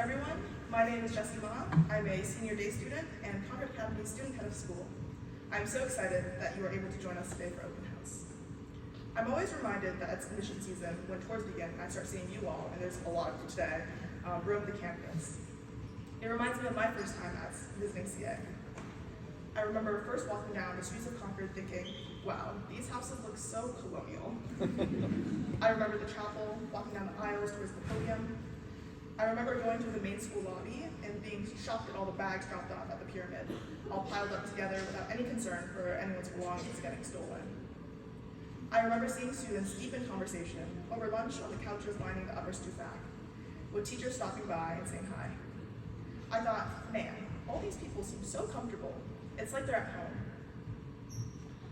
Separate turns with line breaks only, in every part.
everyone. My name is Jessie. I'm a senior day student and Concord Academy student head of school. I'm so excited that you are able to join us today for Open House. I'm always reminded that it's admission season when tours begin and I start seeing you all, and there's a lot of you today, roam the campus. It reminds me of my first time as visiting CA. I remember first walking down the streets of Concord thinking, wow, these houses look so colonial. I remember the chapel, walking down the aisles towards the podium. I remember going to the main school lobby and being shocked at all the bags dropped off at the pyramid, all piled up together without any concern for anyone's belongings getting stolen. I remember seeing students deep in conversation over lunch on the couches lining the upper stoop back, with teachers stopping by and saying hi. I thought, man, all these people seem so comfortable. It's like they're at home.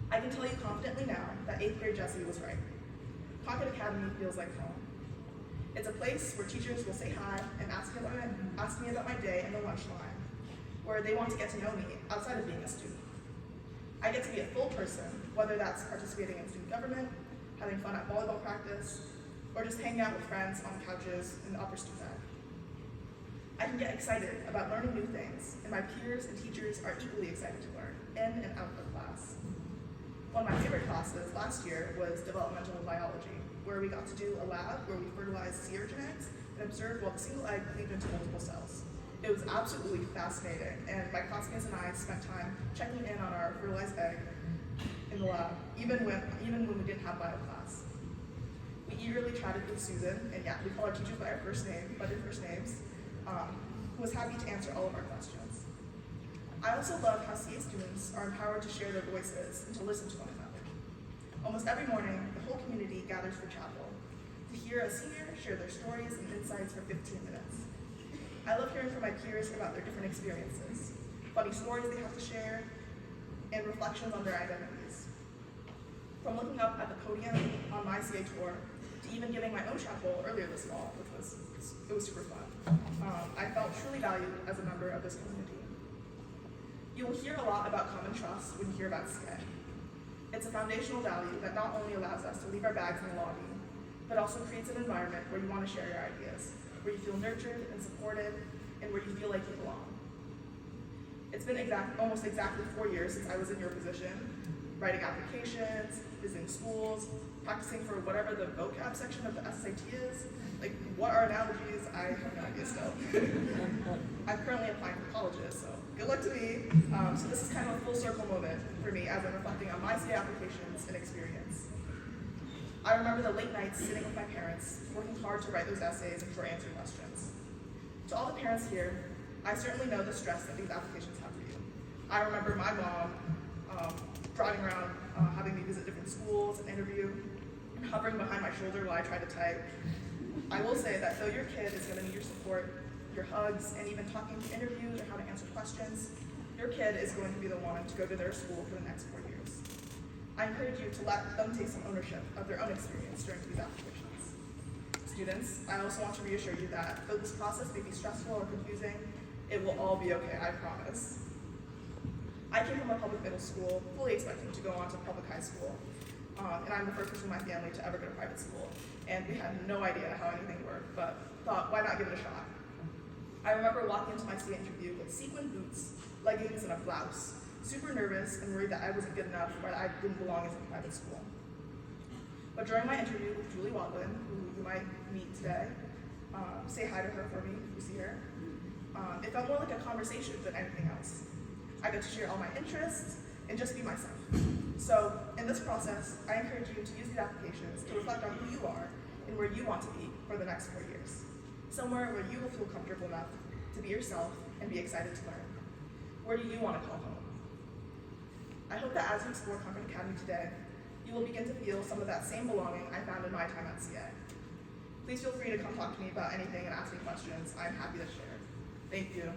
I can tell you confidently now that 8th grade Jessie was right. Concord Academy feels like home. It's a place where teachers will say hi and ask me about my day in the lunch line, where they want to get to know me outside of being a student. I get to be a full person, whether that's participating in student government, having fun at volleyball practice, or just hanging out with friends on the couches in the upper stoop back. I can get excited about learning new things, and my peers and teachers are equally excited to learn, in and out of class. One of my favorite classes last year was developmental biology, where we got to do a lab where we fertilized sea urchin eggs and observed while the single egg cleaved into multiple cells. It was absolutely fascinating, and my classmates and I spent time checking in on our fertilized egg in the lab, even when we didn't have bio class. We eagerly chatted with Susan, and yeah, we call our teachers by their first names, who was happy to answer all of our questions. I also love how CA students are empowered to share their voices and to listen to one another. Almost every morning, the whole community gathers for chapel to hear a senior share their stories and insights for 15 minutes. I love hearing from my peers about their different experiences, funny stories they have to share, and reflections on their identities. From looking up at the podium on my CA tour to even giving my own chapel earlier this fall, it was super fun. I felt truly valued as a member of this community. You will hear a lot about common trust when you hear about CA. It's a foundational value that not only allows us to leave our bags in the lobby, but also creates an environment where you want to share your ideas, where you feel nurtured and supported, and where you feel like you belong. It's been almost exactly 4 years since I was in your position, writing applications, visiting schools, practicing for whatever the vocab section of the SAT is. Like, what are analogies? I have no idea still. I'm currently applying for colleges, so good luck to me. So this is kind of a full circle moment for me as I'm reflecting on my CA applications and experience. I remember the late nights sitting with my parents, working hard to write those essays and for answer questions. To all the parents here, I certainly know the stress that these applications have for you. I remember my mom driving around, having me visit different schools and interview, and hovering behind my shoulder while I tried to type. I will say that though your kid is going to need your support, your hugs, and even talking to interviews or how to answer questions, your kid is going to be the one to go to their school for the next 4 years. I encourage you to let them take some ownership of their own experience during these applications. Students, I also want to reassure you that though this process may be stressful or confusing, it will all be okay, I promise. I came from a public middle school, fully expecting to go on to public high school, and I'm the first person in my family to ever go to private school, and we had no idea how anything worked, but thought, why not give it a shot? I remember walking into my CA interview with sequin boots, leggings, and a blouse, super nervous and worried that I wasn't good enough or that I didn't belong in a private school. But during my interview with Julie Wadlin, who you might meet today, say hi to her for me if you see her, it felt more like a conversation than anything else. I got to share all my interests and just be myself. So in this process, I encourage you to use these applications to reflect on who you are and where you want to be for the next 4 years. Somewhere where you will feel comfortable enough to be yourself and be excited to learn. Where do you want to call home? I hope that as you explore Concord Academy today, you will begin to feel some of that same belonging I found in my time at CA. Please feel free to come talk to me about anything and ask me questions. I'm happy to share. Thank you.